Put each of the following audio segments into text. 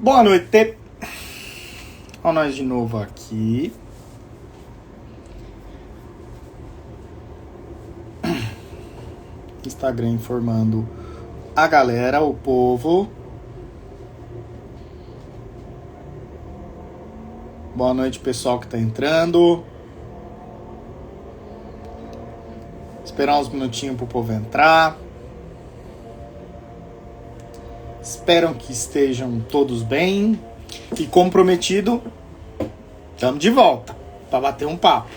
Boa noite. Olha nós de novo aqui. Instagram informando a galera, o povo. Boa noite, pessoal que tá entrando. Esperar uns minutinhos pro povo entrar. Espero que estejam todos bem. E comprometido, estamos de volta para bater um papo.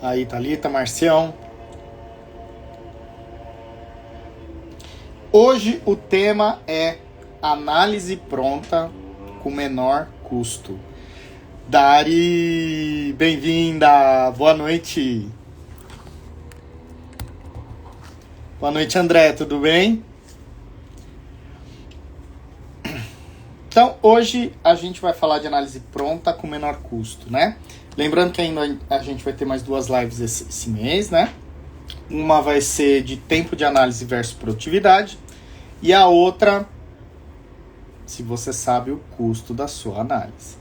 Aí, Thalita, Marcião. Hoje o tema é análise pronta com menor custo. Dari, bem-vinda, boa noite. Boa noite, André, tudo bem? Então, hoje a gente vai falar de análise pronta com menor custo, né? Lembrando que ainda a gente vai ter mais 2 lives esse mês, né? Uma vai ser de tempo de análise versus produtividade e a outra, se você sabe o custo da sua análise.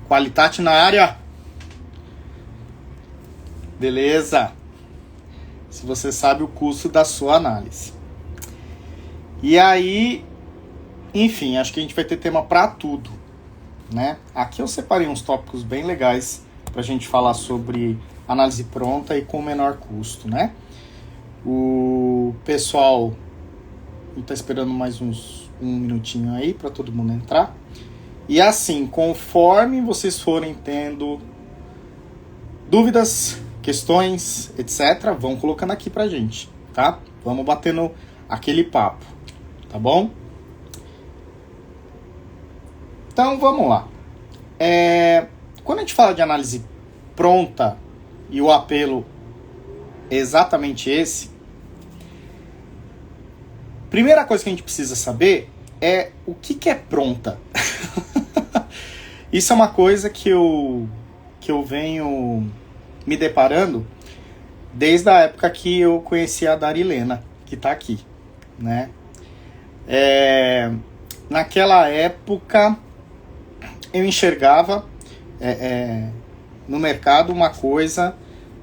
Qualitate na área. Beleza? Se você sabe o custo da sua análise. E aí, enfim, acho que a gente vai ter tema para tudo, né? Aqui eu separei uns tópicos bem legais pra gente falar sobre análise pronta e com menor custo, né? O pessoal tá esperando mais um minutinho aí para todo mundo entrar. E assim, conforme vocês forem tendo dúvidas, questões, etc., vão colocando aqui pra gente, tá? Vamos batendo aquele papo, tá bom? Então, vamos lá. Quando a gente fala de análise pronta e o apelo é exatamente esse, primeira coisa que a gente precisa saber é o que é pronta. Isso é uma coisa que eu venho me deparando desde a época que eu conheci a Darilena, que está aqui, né? Naquela época eu enxergava no mercado uma coisa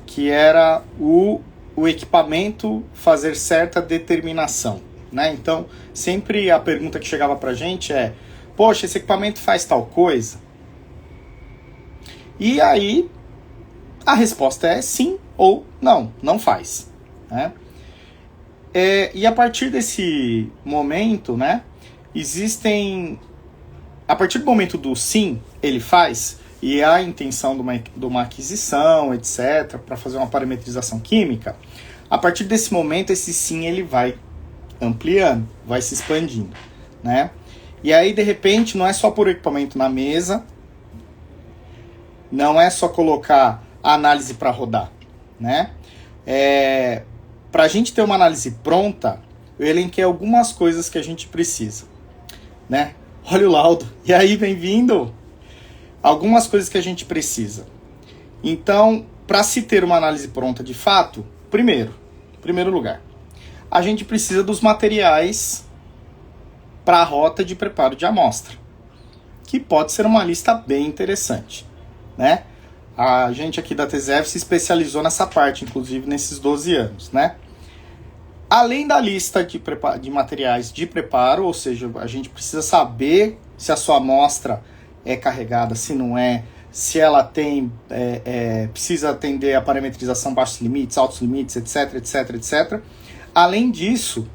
que era o equipamento fazer certa determinação, né? Então, sempre a pergunta que chegava pra gente é: poxa, esse equipamento faz tal coisa? E aí, a resposta é sim ou não, não faz, né? E a partir desse momento, né, a partir do momento do sim, ele faz, e há a intenção de uma aquisição, etc., para fazer uma parametrização química, a partir desse momento, esse sim, ele vai ampliando, vai se expandindo, né? E aí, de repente, não é só pôr o equipamento na mesa, não é só colocar a análise para rodar, né? Para a gente ter uma análise pronta, eu elenquei algumas coisas que a gente precisa, né? Olha o laudo. E aí, bem-vindo! Algumas coisas que a gente precisa. Então, para se ter uma análise pronta de fato, primeiro lugar, a gente precisa dos materiais para a rota de preparo de amostra, que pode ser uma lista bem interessante, né? A gente aqui da TZF se especializou nessa parte, inclusive nesses 12 anos, né? Além da lista de materiais de preparo, ou seja, a gente precisa saber se a sua amostra é carregada, se não é, se ela tem, precisa atender a parametrização baixos limites, altos limites, etc, etc, etc. Além disso,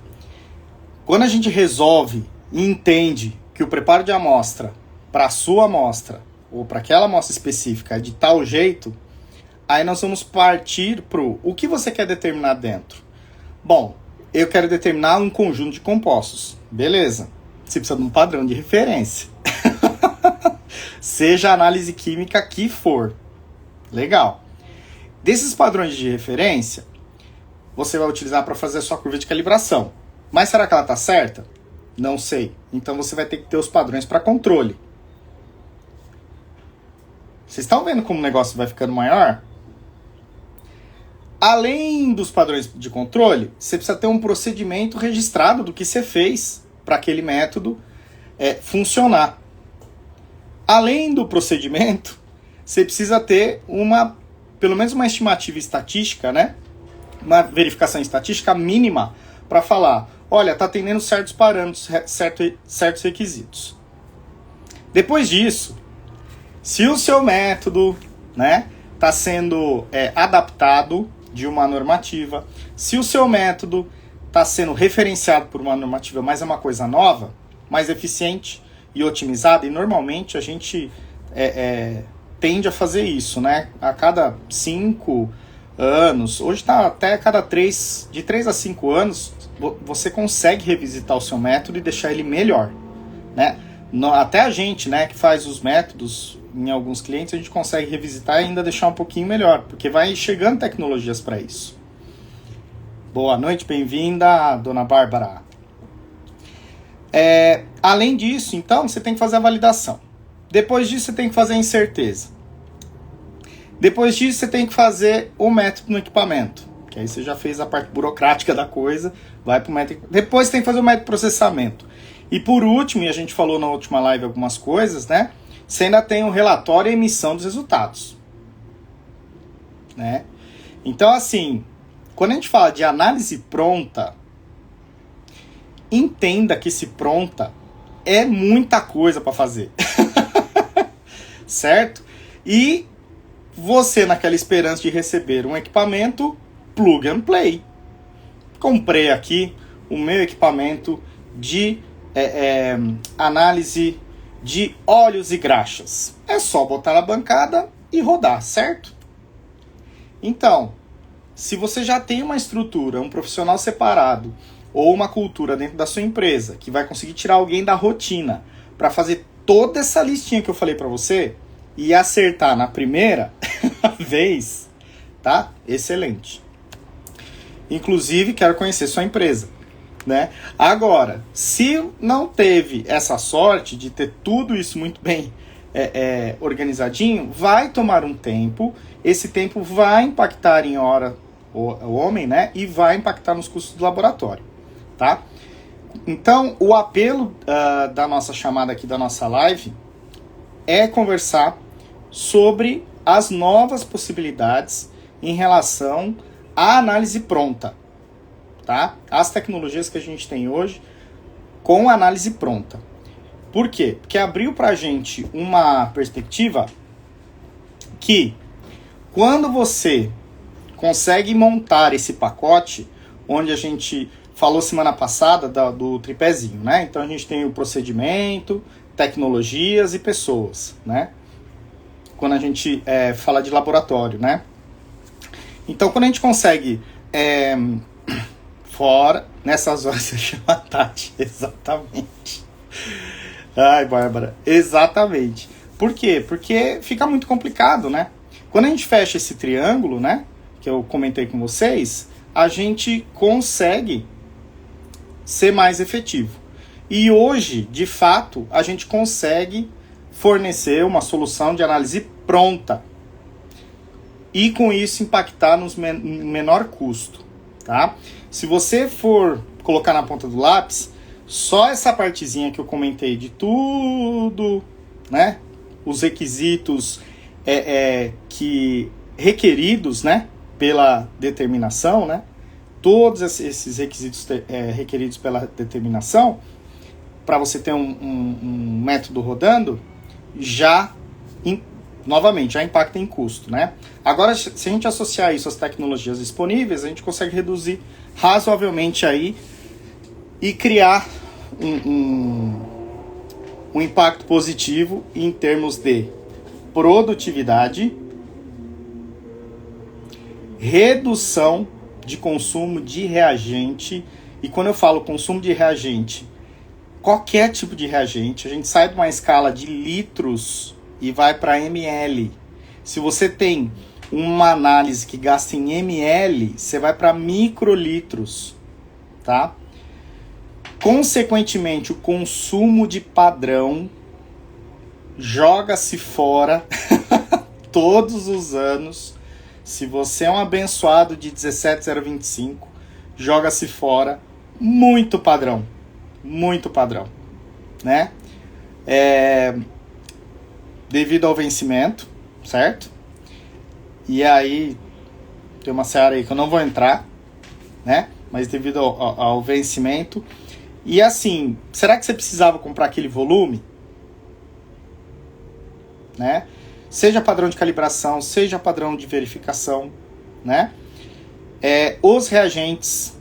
quando a gente resolve e entende que o preparo de amostra para a sua amostra ou para aquela amostra específica é de tal jeito, aí nós vamos partir para o que você quer determinar dentro. Bom, eu quero determinar um conjunto de compostos. Beleza. Você precisa de um padrão de referência. Seja a análise química que for. Legal. Desses padrões de referência, você vai utilizar para fazer a sua curva de calibração. Mas será que ela está certa? Não sei. Então você vai ter que ter os padrões para controle. Vocês estão vendo como o negócio vai ficando maior? Além dos padrões de controle, você precisa ter um procedimento registrado do que você fez para aquele método funcionar. Além do procedimento, você precisa ter pelo menos uma estimativa estatística, né? Uma estatística mínima para falar, olha, está atendendo certos parâmetros, certos requisitos. Depois disso, se o seu método, né, está sendo adaptado de uma normativa, se o seu método está sendo referenciado por uma normativa, mas é uma coisa nova, mais eficiente e otimizada, e normalmente a gente tende a fazer isso, né? A cada 5 anos, hoje está até de 3 a 5 anos, você consegue revisitar o seu método e deixar ele melhor, né? Até a gente, né, que faz os métodos em alguns clientes, a gente consegue revisitar e ainda deixar um pouquinho melhor, porque vai chegando tecnologias para isso. Boa noite, bem-vinda, dona Bárbara. Além disso, então, você tem que fazer a validação. Depois disso, você tem que fazer a incerteza. Depois disso, você tem que fazer o método no equipamento, que aí você já fez a parte burocrática da coisa, vai para o método. Depois você tem que fazer o método de processamento. E por último, e a gente falou na última live algumas coisas, né? Você ainda tem o relatório e a emissão dos resultados, né? Então, assim, quando a gente fala de análise pronta, entenda que esse pronta é muita coisa para fazer, certo? E você, naquela esperança de receber um equipamento plug and play. Comprei aqui o meu equipamento de análise de óleos e graxas. É só botar na bancada e rodar, certo? Então, se você já tem uma estrutura, um profissional separado ou uma cultura dentro da sua empresa que vai conseguir tirar alguém da rotina para fazer toda essa listinha que eu falei para você e acertar na primeira vez, tá? Excelente. Inclusive, quero conhecer sua empresa, né? Agora, se não teve essa sorte de ter tudo isso muito bem organizadinho, vai tomar um tempo, esse tempo vai impactar em hora o homem, né? E vai impactar nos custos do laboratório, tá? Então, o apelo da nossa chamada aqui, da nossa live, é conversar sobre as novas possibilidades em relação à análise pronta, tá? As tecnologias que a gente tem hoje com análise pronta. Por quê? Porque abriu pra gente uma perspectiva que quando você consegue montar esse pacote, onde a gente falou semana passada do tripézinho, né? Então a gente tem o procedimento, tecnologias e pessoas, né? Quando a gente fala de laboratório, né? Então, quando a gente consegue fora, nessas horas você chama a Tati, exatamente. Ai, Bárbara, exatamente. Por quê? Porque fica muito complicado, né? Quando a gente fecha esse triângulo, né? Que eu comentei com vocês, a gente consegue ser mais efetivo. E hoje, de fato, a gente consegue fornecer uma solução de análise pronta e com isso impactar no menor custo, tá? Se você for colocar na ponta do lápis, só essa partezinha que eu comentei de tudo, né? Os requisitos que requeridos, né? Pela determinação, né? Todos esses requisitos requeridos pela determinação, para você ter um método rodando, novamente, já impacta em custo, né? Agora, se a gente associar isso às tecnologias disponíveis, a gente consegue reduzir razoavelmente aí e criar um impacto positivo em termos de produtividade, redução de consumo de reagente. E quando eu falo consumo de reagente, qualquer tipo de reagente, a gente sai de uma escala de litros e vai para ml. Se você tem uma análise que gasta em ml, você vai para microlitros, tá? Consequentemente, o consumo de padrão joga-se fora todos os anos, Se você é um abençoado de 17,025, joga-se fora. Muito padrão, né? Devido ao vencimento, certo? E aí, tem uma seara aí que eu não vou entrar, né? Mas devido ao vencimento. E assim, será que você precisava comprar aquele volume? Né? Seja padrão de calibração, seja padrão de verificação, né? Os reagentes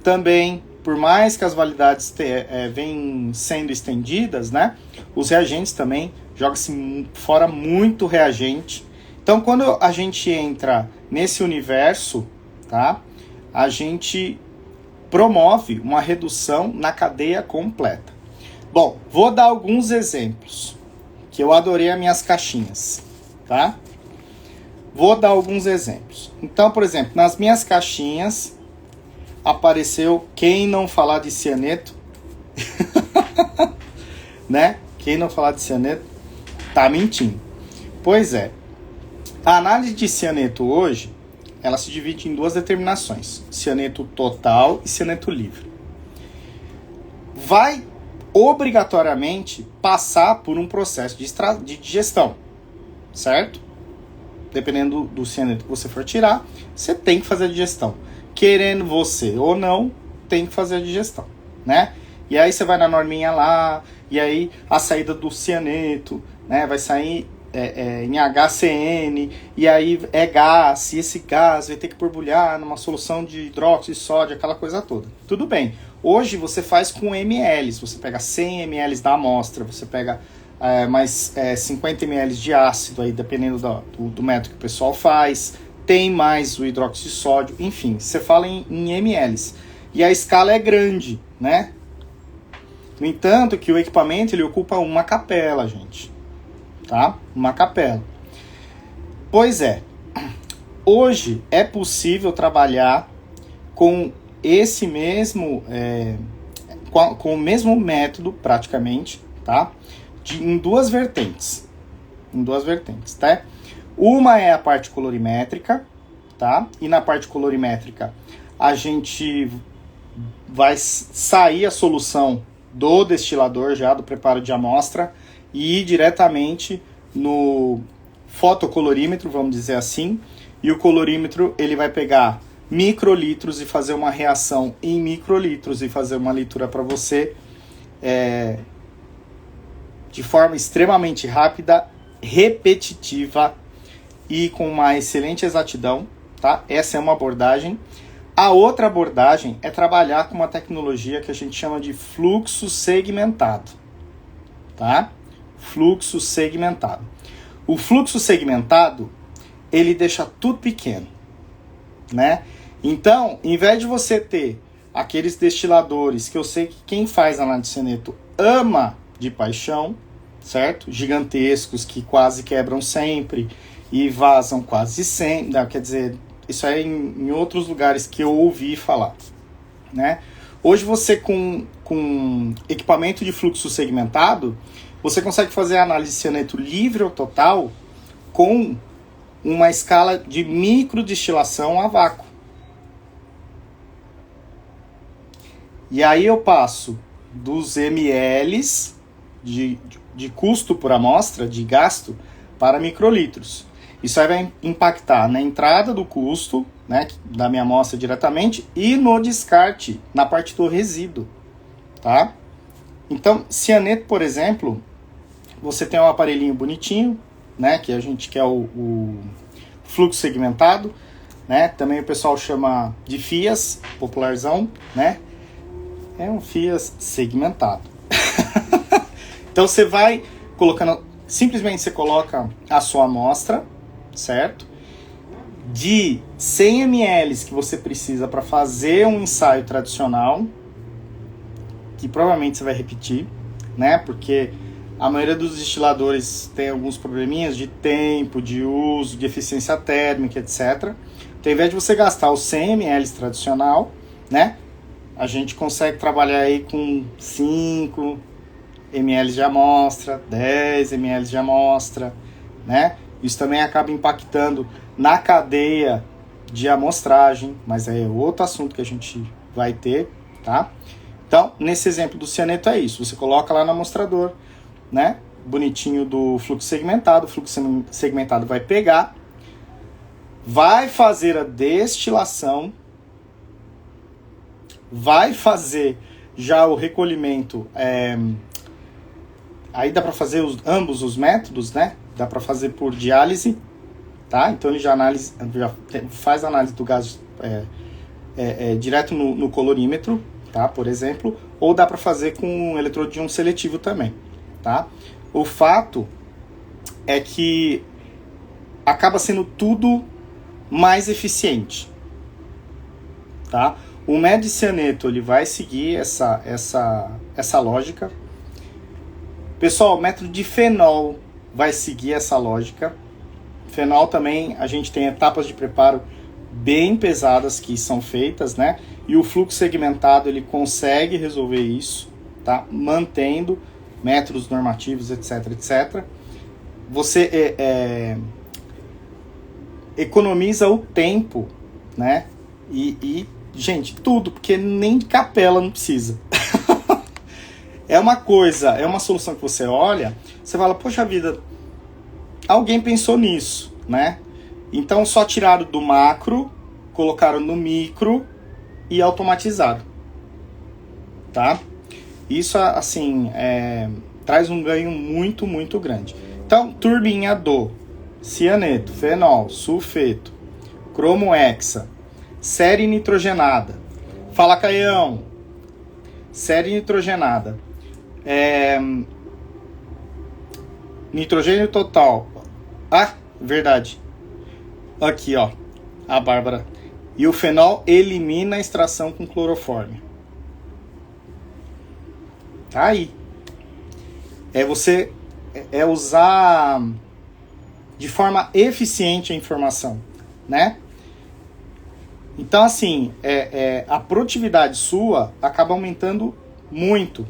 também, por mais que as validades venham sendo estendidas, né? Os reagentes também, joga-se fora muito reagente. Então, quando a gente entra nesse universo, tá? A gente promove uma redução na cadeia completa. Bom, vou dar alguns exemplos, que eu adorei as minhas caixinhas, tá? Vou dar alguns exemplos. Então, por exemplo, nas minhas caixinhas apareceu quem não falar de cianeto, né? Quem não falar de cianeto tá mentindo. Pois é. A análise de cianeto hoje, ela se divide em duas determinações: cianeto total e cianeto livre. Vai obrigatoriamente passar por um processo de digestão, certo? Dependendo do cianeto que você for tirar, você tem que fazer a digestão. Querendo você ou não, tem que fazer a digestão, né? E aí você vai na norminha lá, e aí a saída do cianeto, né, vai sair em HCN, e aí é gás, e esse gás vai ter que borbulhar numa solução de hidróxido de sódio, aquela coisa toda. Tudo bem. Hoje você faz com ml, você pega 100 ml da amostra, você pega mais 50 ml de ácido, aí dependendo do método que o pessoal faz, tem mais o hidróxido de sódio, enfim, você fala em ml. E a escala é grande, né? No entanto, que o equipamento ele ocupa uma capela, gente. Tá? Uma capela. Pois é. Hoje é possível trabalhar com esse mesmo com o mesmo método, praticamente, tá? Em duas vertentes. Tá? Uma é a parte colorimétrica, tá? E na parte colorimétrica a gente vai sair a solução do destilador já, do preparo de amostra, e ir diretamente no fotocolorímetro, vamos dizer assim, e o colorímetro ele vai pegar microlitros e fazer uma reação em microlitros e fazer uma leitura para você de forma extremamente rápida, repetitiva e com uma excelente exatidão, tá? Essa é uma abordagem. A outra abordagem é trabalhar com uma tecnologia que a gente chama de fluxo segmentado, tá? Fluxo segmentado. O fluxo segmentado, ele deixa tudo pequeno, né? Então, em vez de você ter aqueles destiladores que eu sei que quem faz análise de cianeto ama de paixão, certo? Gigantescos que quase quebram sempre e vazam quase sempre, não, quer dizer, isso é em outros lugares que eu ouvi falar, né? Hoje você com equipamento de fluxo segmentado, você consegue fazer a análise de cianeto livre ou total com uma escala de microdestilação a vácuo. E aí eu passo dos ml de custo por amostra, de gasto, para microlitros. Isso aí vai impactar na entrada do custo, né, da minha amostra diretamente, e no descarte, na parte do resíduo, tá? Então, cianeto, por exemplo, você tem um aparelhinho bonitinho, né, que a gente quer o fluxo segmentado, né? Também o pessoal chama de FIAS, popularzão, né? É um FIAS segmentado. Então você vai colocando, simplesmente você coloca a sua amostra, certo? De 100 ml que você precisa para fazer um ensaio tradicional, que provavelmente você vai repetir, né? Porque a maioria dos destiladores tem alguns probleminhas de tempo, de uso, de eficiência térmica, etc. Então, ao invés de você gastar os 100 ml tradicional, né? A gente consegue trabalhar aí com 5 ml de amostra, 10 ml de amostra, né? Isso também acaba impactando na cadeia de amostragem, mas é outro assunto que a gente vai ter, tá? Então, nesse exemplo do cianeto é isso. Você coloca lá no amostrador, né? Bonitinho do fluxo segmentado. O fluxo segmentado vai pegar, vai fazer a destilação, vai fazer já o recolhimento. Aí dá para fazer ambos os métodos, né? Dá para fazer por diálise, tá? Então ele já faz a análise do gás direto no colorímetro, tá? Por exemplo, ou dá para fazer com um eletrodo de íon seletivo também, tá? O fato é que acaba sendo tudo mais eficiente, tá? O método de cianeto ele vai seguir essa lógica. Pessoal, o método de fenol vai seguir essa lógica. Fenol também, a gente tem etapas de preparo bem pesadas que são feitas, né? E o fluxo segmentado, ele consegue resolver isso, tá? Mantendo métodos normativos, etc, etc. Você economiza o tempo, né? E, gente, tudo, porque nem capela não precisa. É uma solução que você olha, você fala, poxa vida, alguém pensou nisso, né? Então só tiraram do macro, colocaram no micro e automatizaram, tá? Isso, assim, traz um ganho muito, muito grande. Então, turbinha do cianeto, fenol, sulfeto, cromo hexa, série nitrogenada. Fala, Caião. Série nitrogenada. Nitrogênio total. Ah, verdade. Aqui, ó. A Bárbara. E o fenol elimina a extração com clorofórmio. Tá aí. Você usar de forma eficiente a informação, né? Então, assim, a produtividade sua acaba aumentando muito.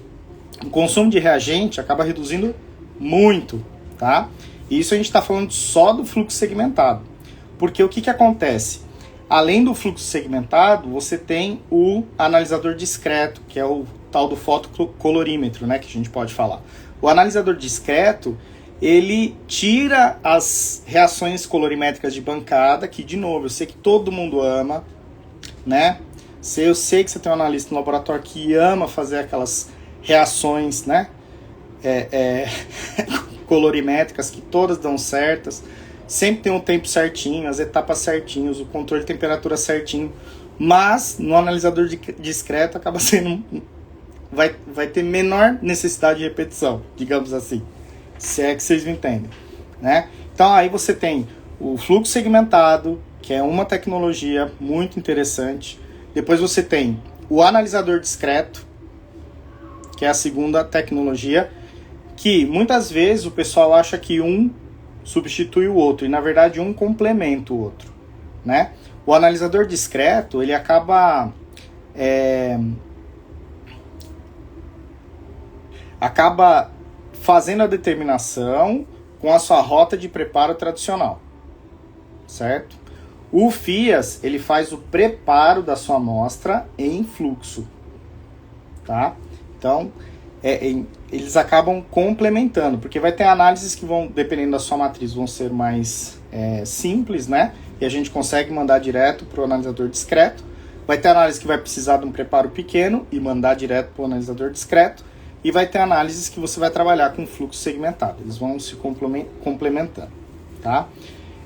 O consumo de reagente acaba reduzindo muito, tá? E isso a gente está falando só do fluxo segmentado. Porque o que acontece? Além do fluxo segmentado, você tem o analisador discreto, que é o tal do fotocolorímetro, né, que a gente pode falar. O analisador discreto, ele tira as reações colorimétricas de bancada, que, de novo, eu sei que todo mundo ama, né? Eu sei que você tem um analista no laboratório que ama fazer aquelas reações, né? Colorimétricas, que todas dão certas. Sempre tem um tempo certinho, as etapas certinhas, o controle de temperatura certinho. Mas no analisador discreto acaba sendo... Vai ter menor necessidade de repetição, digamos assim. Se é que vocês me entendem, né? Então aí você tem o fluxo segmentado, que é uma tecnologia muito interessante. Depois você tem o analisador discreto, que é a segunda tecnologia, que muitas vezes o pessoal acha que um substitui o outro, e na verdade um complementa o outro, né? O analisador discreto, ele acaba fazendo a determinação com a sua rota de preparo tradicional, certo? O FIAS, ele faz o preparo da sua amostra em fluxo, tá? Então, eles acabam complementando, porque vai ter análises que vão, dependendo da sua matriz, vão ser mais simples, né? E a gente consegue mandar direto para o analisador discreto. Vai ter análise que vai precisar de um preparo pequeno e mandar direto para o analisador discreto. E vai ter análises que você vai trabalhar com fluxo segmentado. Eles vão se complementando, tá?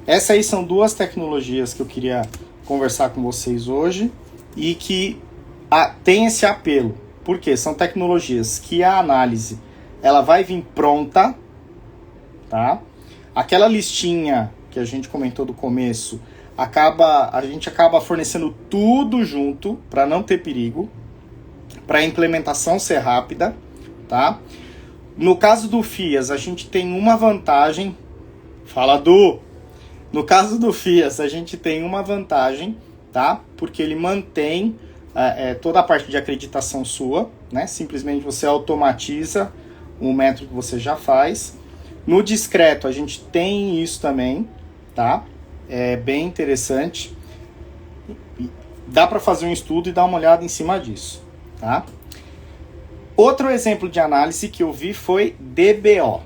Essas aí são duas tecnologias que eu queria conversar com vocês hoje e que tem esse apelo. Por quê? São tecnologias que a análise ela vai vir pronta, tá? Aquela listinha que a gente comentou do começo, a gente acaba fornecendo tudo junto para não ter perigo, para a implementação ser rápida, tá? No caso do FIAS, a gente tem uma vantagem. No caso do FIAS, a gente tem uma vantagem, tá? Porque ele mantém toda a parte de acreditação sua, né? Simplesmente você automatiza o método que você já faz. No discreto a gente tem isso também, tá? É bem interessante. Dá para fazer um estudo e dar uma olhada em cima disso, tá? Outro exemplo de análise que eu vi foi DBO,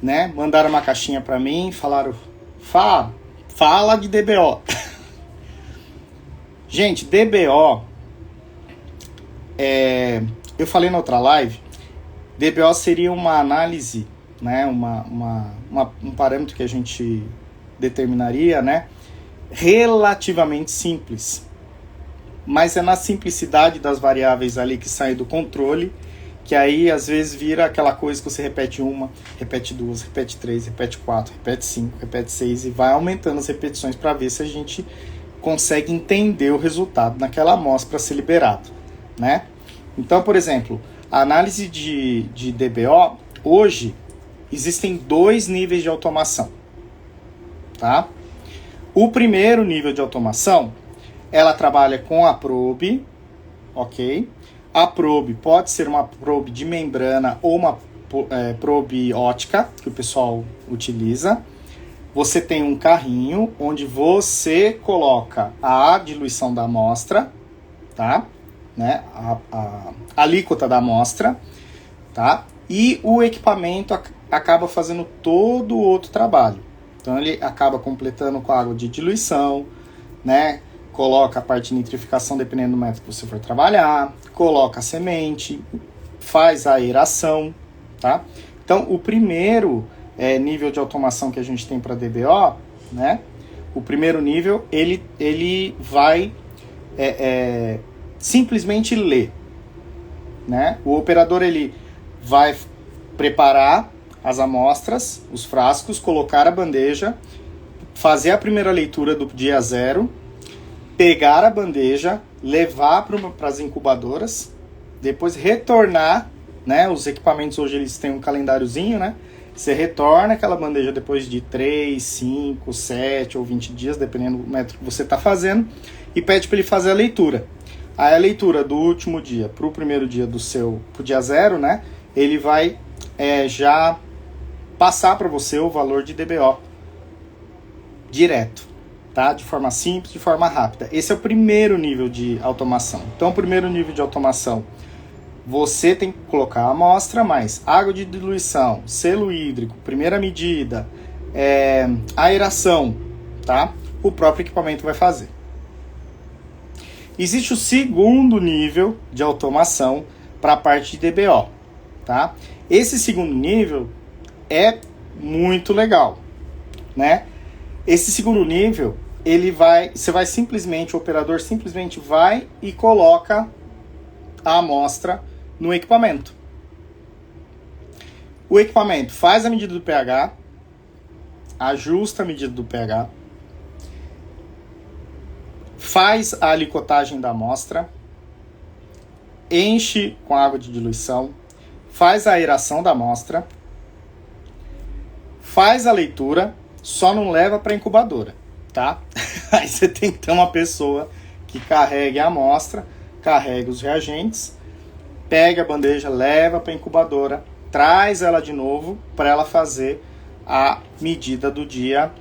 né? Mandaram uma caixinha para mim, falaram, fala de DBO. Gente, DBO, eu falei na outra live, DBO seria uma análise, né? Um parâmetro que a gente determinaria, né? Relativamente simples. Mas é na simplicidade das variáveis ali que saem do controle, que aí às vezes vira aquela coisa que você repete uma, repete duas, repete três, repete quatro, repete cinco, repete seis e vai aumentando as repetições para ver se a gente consegue entender o resultado naquela amostra para ser liberado, né? Então, por exemplo, a análise de DBO, hoje existem 2 níveis de automação, tá? O primeiro nível de automação, ela trabalha com a probe, ok? A probe pode ser uma probe de membrana ou uma probe ótica, que o pessoal utiliza. Você tem um carrinho onde você coloca a diluição da amostra, tá? Né? A alíquota da amostra, tá? E o equipamento acaba fazendo todo o outro trabalho. Então ele acaba completando com a água de diluição, né? Coloca a parte de nitrificação dependendo do método que você for trabalhar, coloca a semente, faz a aeração, tá? Então, o primeiro nível de automação que a gente tem para DBO, né? O primeiro nível, ele vai simplesmente ler, né? O operador, ele vai preparar as amostras, os frascos, colocar a bandeja, fazer a primeira leitura do dia 0, pegar a bandeja, levar para as incubadoras, depois retornar, né? Os equipamentos hoje eles têm um calendáriozinho, né? Você retorna aquela bandeja depois de 3, 5, 7 ou 20 dias, dependendo do método que você está fazendo, e pede para ele fazer a leitura. Aí a leitura do último dia para o primeiro dia pro dia 0, né? Ele vai já passar para você o valor de DBO direto, tá? De forma simples, de forma rápida. Esse é o primeiro nível de automação. Então, o primeiro nível de automação, você tem que colocar a amostra, mais água de diluição, selo hídrico, primeira medida, aeração, tá? O próprio equipamento vai fazer. Existe o segundo nível de automação para a parte de DBO, tá? Esse segundo nível é muito legal, né? Esse segundo nível, o operador simplesmente vai e coloca a amostra no equipamento. O equipamento faz a medida do pH, ajusta a medida do pH, faz a alicotagem da amostra, enche com água de diluição, faz a aeração da amostra, faz a leitura, só não leva para a incubadora, tá? Aí você tem que ter uma pessoa que carregue a amostra, carregue os reagentes, pega a bandeja, leva para a incubadora, traz ela de novo para ela fazer a medida do dia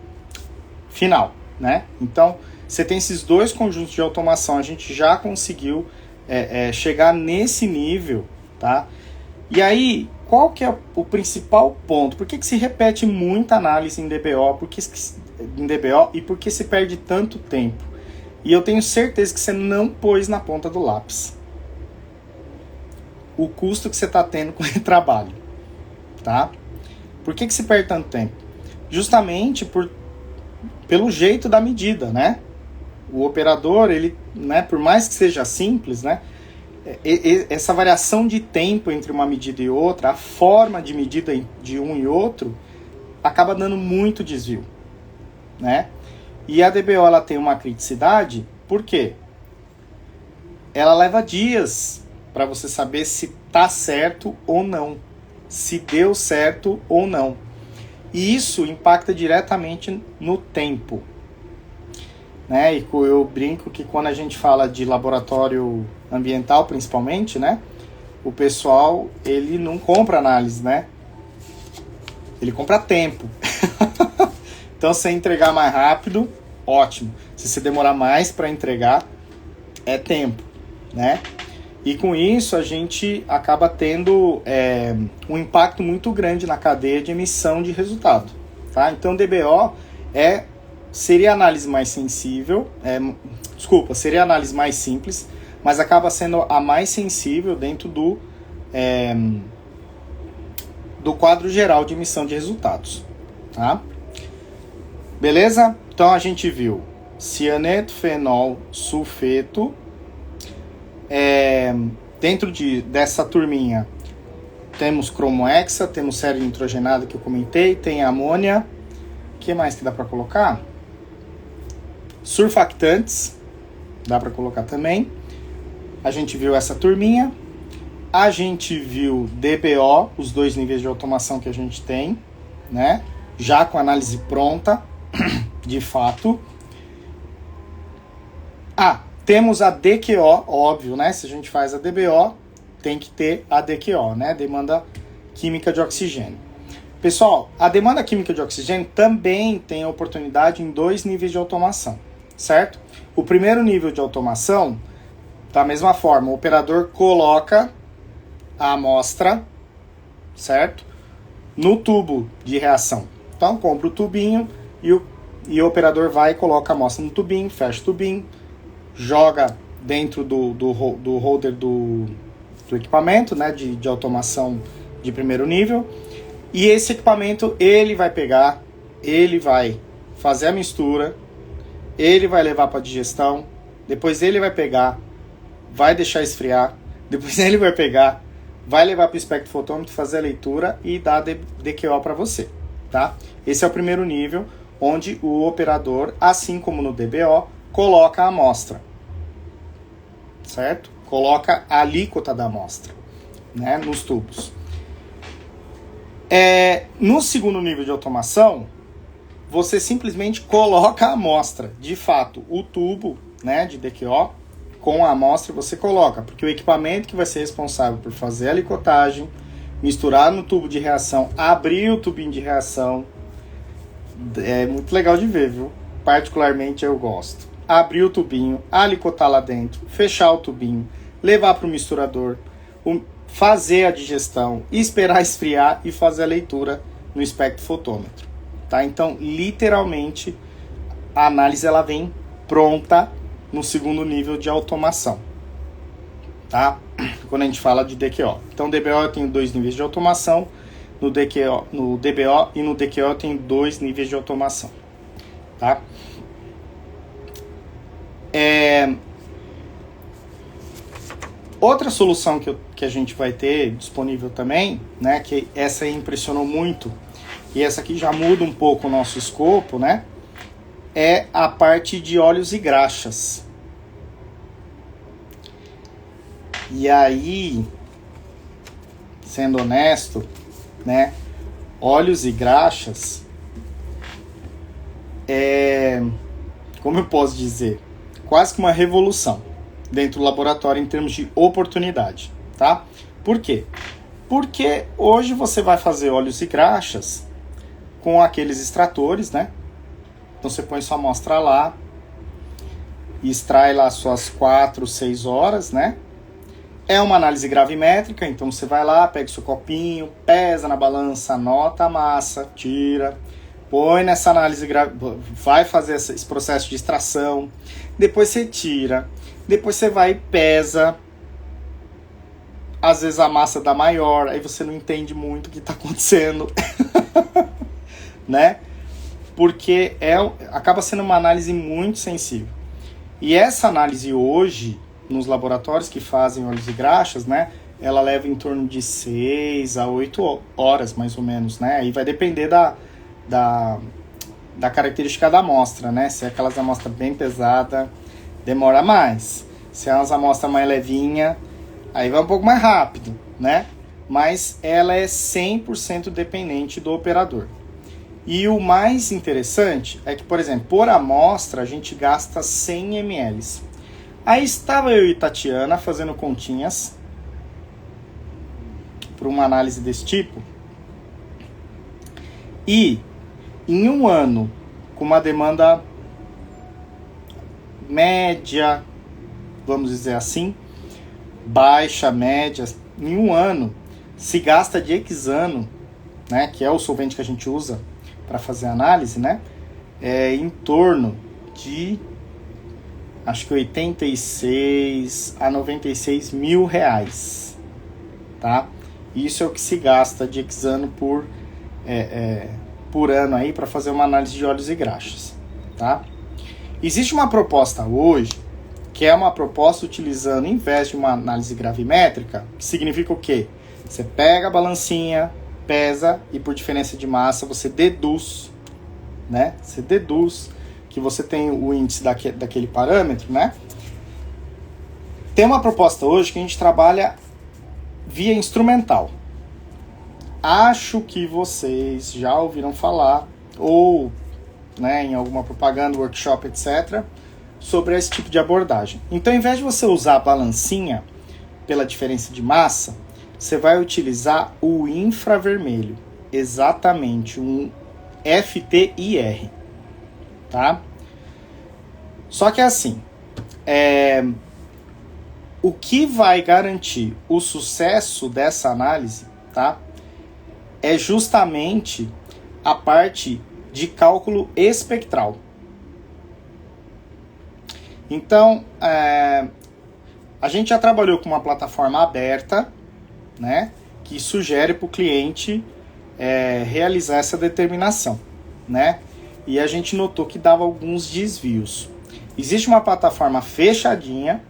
final, né? Então, você tem esses 2 conjuntos de automação, a gente já conseguiu chegar nesse nível, tá? E aí, qual que é o principal ponto? Por que se repete muita análise em DBO? E por que se perde tanto tempo? E eu tenho certeza que você não pôs na ponta do lápis o custo que você está tendo com o trabalho, tá? Por que se perde tanto tempo? Justamente pelo jeito da medida, né? O operador, ele, né, por mais que seja simples, né, essa variação de tempo entre uma medida e outra, a forma de medida de um e outro, acaba dando muito desvio, né? E a DBO, ela tem uma criticidade, por quê? Ela leva dias para você saber se tá certo ou não, se deu certo ou não. E isso impacta diretamente no tempo, né? E eu brinco que quando a gente fala de laboratório ambiental, principalmente, né? O pessoal, ele não compra análise, né? Ele compra tempo. Então, se você entregar mais rápido, ótimo. Se você demorar mais para entregar, é tempo, né? E com isso, a gente acaba tendo um impacto muito grande na cadeia de emissão de resultado, tá? Então, DBO seria a análise mais sensível, seria a análise mais simples, mas acaba sendo a mais sensível dentro do quadro geral de emissão de resultados, tá? Beleza? Então a gente viu cianeto, fenol, sulfeto. Dentro dessa turminha temos cromohexa, temos série nitrogenada que eu comentei, tem amônia. O que mais que dá para colocar? Surfactantes, dá para colocar também. A gente viu essa turminha. A gente viu DBO, os 2 níveis de automação que a gente tem, né? Já com a análise pronta, de fato. Temos a DQO, óbvio, né? Se a gente faz a DBO, tem que ter a DQO, né? Demanda química de oxigênio. Pessoal, a demanda química de oxigênio também tem a oportunidade em 2 níveis de automação, certo? O primeiro nível de automação, da mesma forma, o operador coloca a amostra, certo? No tubo de reação. Então, compra o tubinho e o operador vai e coloca a amostra no tubinho, fecha o tubinho, joga dentro do holder do equipamento, né, de automação de primeiro nível, e esse equipamento ele vai pegar, ele vai fazer a mistura, ele vai levar para digestão, depois ele vai pegar, vai deixar esfriar, depois ele vai pegar, vai levar para o espectrofotômetro, fazer a leitura e dar DQO para você, tá? Esse é o primeiro nível, onde o operador, assim como no DBO, coloca a amostra, certo? Coloca a alíquota da amostra, né, nos tubos. No segundo nível de automação, você simplesmente coloca a amostra. De fato, o tubo, né, de DQO, com a amostra você coloca, porque o equipamento que vai ser responsável por fazer a alicotagem, misturar no tubo de reação, abrir o tubinho de reação, é muito legal de ver, viu? Particularmente eu gosto. Abrir o tubinho, alicotar lá dentro, fechar o tubinho, levar para o misturador, fazer a digestão, esperar esfriar e fazer a leitura no espectrofotômetro, tá? Então, literalmente, a análise ela vem pronta no segundo nível de automação, tá? Quando a gente fala de DQO. Então, DBO eu tenho 2 níveis de automação, no DBO e no DQO eu tenho 2 níveis de automação, tá? Outra solução que a gente vai ter disponível também, né, que essa aí impressionou muito, e essa aqui já muda um pouco o nosso escopo, né, é a parte de óleos e graxas. E aí, sendo honesto, né, óleos e graxas como eu posso dizer, quase que uma revolução dentro do laboratório em termos de oportunidade, tá? Por quê? Porque hoje você vai fazer óleos e graxas com aqueles extratores, né? Então você põe sua amostra lá, extrai lá suas 4, 6 horas, né? É uma análise gravimétrica, então você vai lá, pega o seu copinho, pesa na balança, anota a massa, tira, põe nessa análise, vai fazer esse processo de extração, depois você tira, depois você vai e pesa, às vezes a massa dá maior, aí você não entende muito o que está acontecendo, né? Porque acaba sendo uma análise muito sensível. E essa análise hoje, nos laboratórios que fazem óleos e graxas, né, ela leva em torno de 6 a 8 horas, mais ou menos, né? Aí vai depender da característica da amostra, né? Se é aquelas amostras bem pesadas, demora mais. Se é umas amostras mais levinha, aí vai um pouco mais rápido, né? Mas ela é 100% dependente do operador. E o mais interessante é que, por exemplo, por amostra a gente gasta 100 ml. Aí estava eu e Tatiana fazendo continhas para uma análise desse tipo. E em um ano, com uma demanda média, vamos dizer assim, baixa, média, em um ano se gasta de hexano, né, que é o solvente que a gente usa para fazer análise, né, em torno de, acho que 86 a 96 mil reais, tá? Isso é o que se gasta de hexano por ano aí para fazer uma análise de óleos e graxas, tá? Existe uma proposta hoje, que é uma proposta utilizando, em vez de uma análise gravimétrica, que significa o quê? Você pega a balancinha, pesa e por diferença de massa você deduz, né? Você deduz que você tem o índice daquele parâmetro, né? Tem uma proposta hoje que a gente trabalha via instrumental. Acho que vocês já ouviram falar, ou, né, em alguma propaganda, workshop, etc., sobre esse tipo de abordagem. Então, ao invés de você usar a balancinha pela diferença de massa, você vai utilizar o infravermelho, exatamente, um FTIR, tá? Só que assim, o que vai garantir o sucesso dessa análise, tá, é justamente a parte de cálculo espectral. Então, a gente já trabalhou com uma plataforma aberta, né, que sugere para o cliente realizar essa determinação, né? E a gente notou que dava alguns desvios. Existe uma plataforma fechadinha,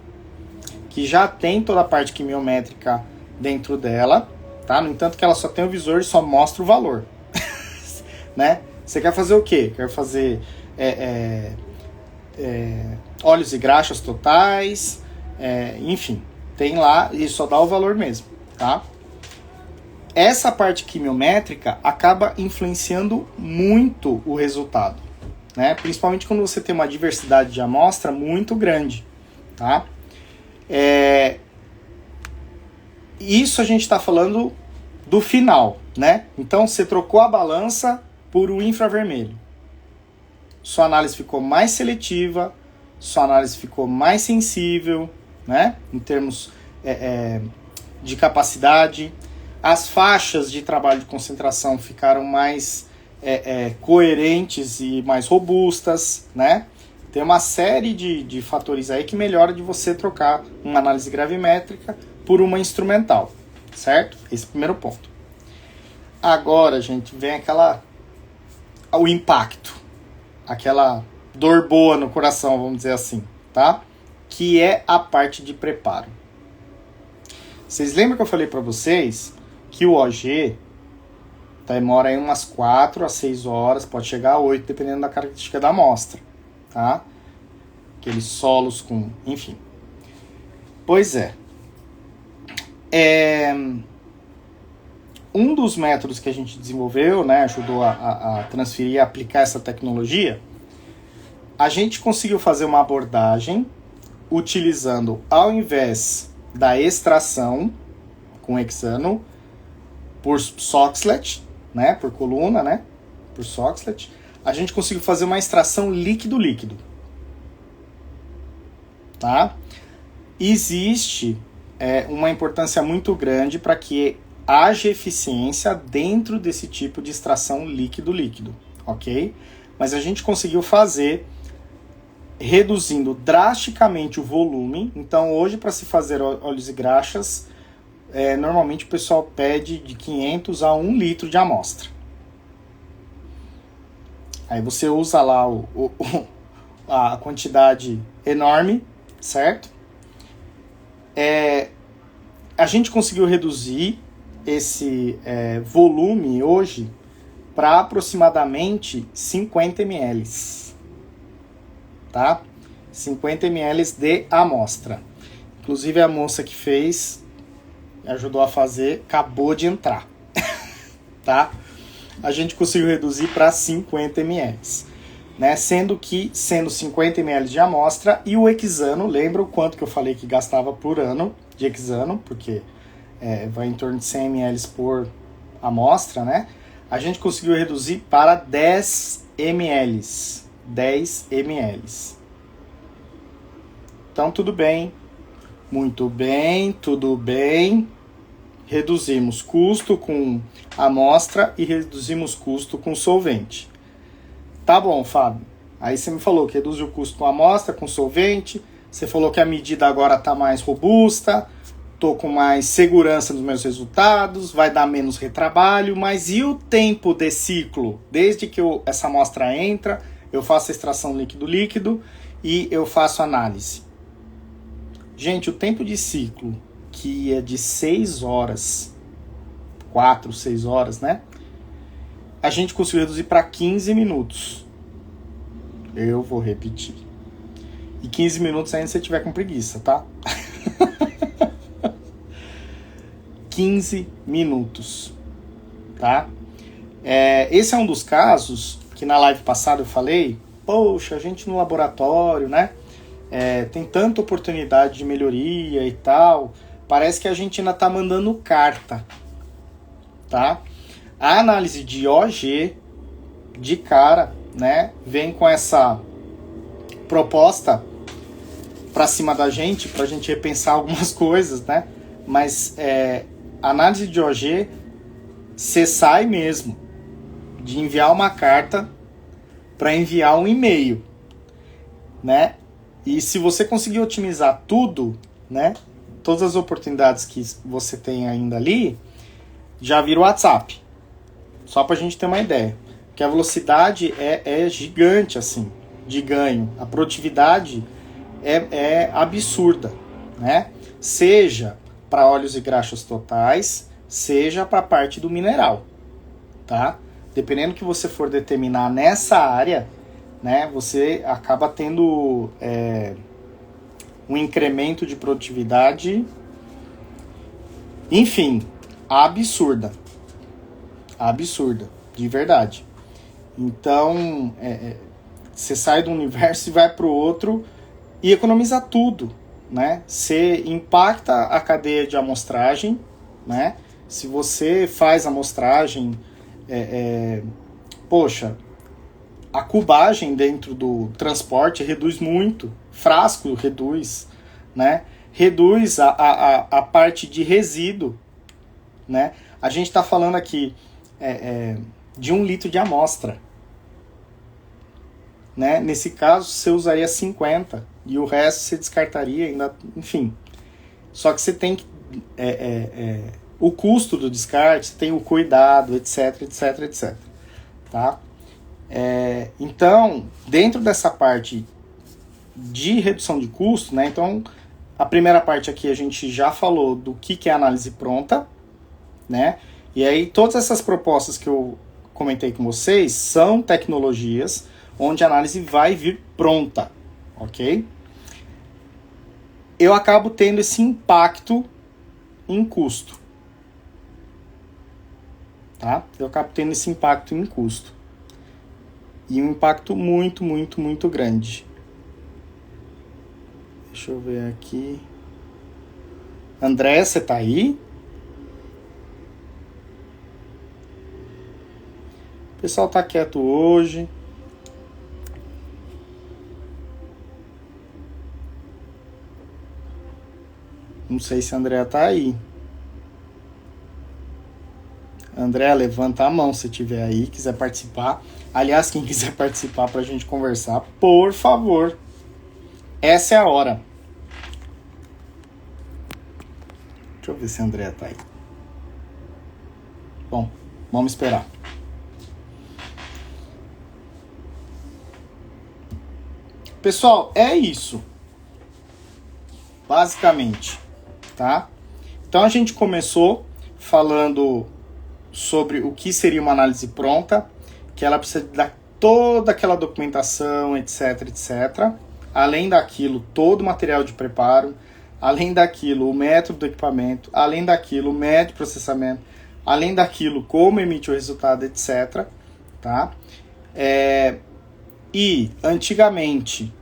que já tem toda a parte quimiométrica dentro dela, tá? No entanto que ela só tem o visor e só mostra o valor. Né? Você quer fazer o quê? Quer fazer óleos e graxas totais, enfim, tem lá e só dá o valor mesmo, tá? Essa parte quimiométrica acaba influenciando muito o resultado, né? Principalmente quando você tem uma diversidade de amostra muito grande, tá? Isso a gente está falando do final, né? Então você trocou a balança por o infravermelho. Sua análise ficou mais seletiva, sua análise ficou mais sensível, né? Em termos de capacidade. As faixas de trabalho de concentração ficaram mais coerentes e mais robustas, né? Tem uma série de fatores aí que melhora de você trocar uma análise gravimétrica por uma instrumental, certo? Esse é o primeiro ponto. Agora, gente, vem o impacto, aquela dor boa no coração, vamos dizer assim, tá? Que é a parte de preparo. Vocês lembram que eu falei para vocês que o OG demora aí umas 4 a 6 horas, pode chegar a 8, dependendo da característica da amostra, tá? Aqueles solos com... enfim. Pois um dos métodos que a gente desenvolveu, né, ajudou a transferir e aplicar essa tecnologia, a gente conseguiu fazer uma abordagem utilizando, ao invés da extração com hexano, por Soxhlet, né, por coluna, né, por Soxhlet, a gente conseguiu fazer uma extração líquido-líquido. Tá? Existe uma importância muito grande para que haja eficiência dentro desse tipo de extração líquido-líquido, ok? Mas a gente conseguiu fazer reduzindo drasticamente o volume. Então hoje, para se fazer óleos e graxas, normalmente o pessoal pede de 500 a 1 litro de amostra. Aí você usa lá a quantidade enorme, certo? A gente conseguiu reduzir esse volume hoje para aproximadamente 50 ml, tá? 50 ml de amostra. Inclusive a moça que fez, ajudou a fazer, acabou de entrar, tá? A gente conseguiu reduzir para 50 ml. Né? Sendo 50 ml de amostra e o hexano, lembra o quanto que eu falei que gastava por ano de hexano, porque vai em torno de 100 ml por amostra, né? a gente conseguiu reduzir para 10 ml. 10 ml. Então, tudo bem. Muito bem, tudo bem. Reduzimos custo com amostra e reduzimos custo com solvente. Tá bom, Fábio. Aí você me falou que reduziu o custo com amostra, com solvente. Você falou que a medida agora está mais robusta. Estou com mais segurança nos meus resultados. Vai dar menos retrabalho. Mas e o tempo de ciclo? Desde que essa amostra entra, eu faço a extração líquido-líquido e eu faço análise. Gente, o tempo de ciclo, que é de 6 horas, 4, 6 horas, né? A gente conseguiu reduzir para 15 minutos. Eu vou repetir. E 15 minutos ainda se você tiver com preguiça, tá? 15 minutos, tá? Esse é um dos casos que na live passada eu falei, poxa, a gente no laboratório, né? Tem tanta oportunidade de melhoria e tal, parece que a gente ainda tá mandando carta, tá? A análise de OG, de cara, né, vem com essa proposta para cima da gente, pra gente repensar algumas coisas, né? Mas a análise de OG, você sai mesmo de enviar uma carta para enviar um e-mail, né? E se você conseguir otimizar tudo, né, todas as oportunidades que você tem ainda ali, já vira o WhatsApp. Só para a gente ter uma ideia. Porque a velocidade é gigante, assim, de ganho. A produtividade é absurda, né? Seja para óleos e graxas totais, seja para a parte do mineral, tá? Dependendo do que você for determinar nessa área, né, você acaba tendo um incremento de produtividade, enfim, absurda, de verdade. Então, você sai de um universo e vai para o outro e economiza tudo, né? Você impacta a cadeia de amostragem, né? Se você faz amostragem, poxa, a cubagem dentro do transporte reduz muito, frasco reduz, né? Reduz a parte de resíduo, né? A gente está falando aqui de 1 litro de amostra, né? Nesse caso, você usaria 50 e o resto você descartaria ainda, enfim. Só que você tem o custo do descarte, você tem o cuidado, etc, etc, etc, tá? Então, dentro dessa parte de redução de custo, né? Então, a primeira parte aqui a gente já falou do que é análise pronta, né? E aí todas essas propostas que eu comentei com vocês são tecnologias onde a análise vai vir pronta, ok? Eu acabo tendo esse impacto em custo, tá? Eu acabo tendo esse impacto em custo. E um impacto muito, muito, muito grande. Deixa eu ver aqui. André, você tá aí? O pessoal tá quieto hoje. Não sei se a Andrea tá aí. André, levanta a mão se tiver aí, quiser participar. Aliás, quem quiser participar pra gente conversar, por favor. Essa é a hora. Deixa eu ver se a André tá aí. Bom, vamos esperar. Pessoal, é isso. Basicamente, tá? Então a gente começou falando sobre o que seria uma análise pronta, que ela precisa dar toda aquela documentação, etc, etc. Além daquilo, todo o material de preparo, além daquilo, o método do equipamento, além daquilo, o método de processamento, além daquilo, como emite o resultado, etc. Tá? E, antigamente,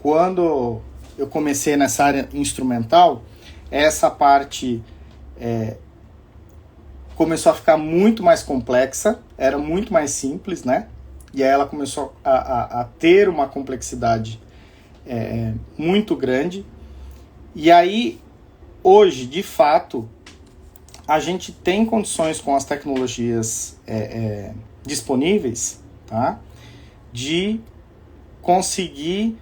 quando eu comecei nessa área instrumental, essa parte começou a ficar muito mais complexa, era muito mais simples, né? E aí ela começou a ter uma complexidade muito grande. E aí, hoje, de fato, a gente tem condições com as tecnologias disponíveis, tá? De conseguir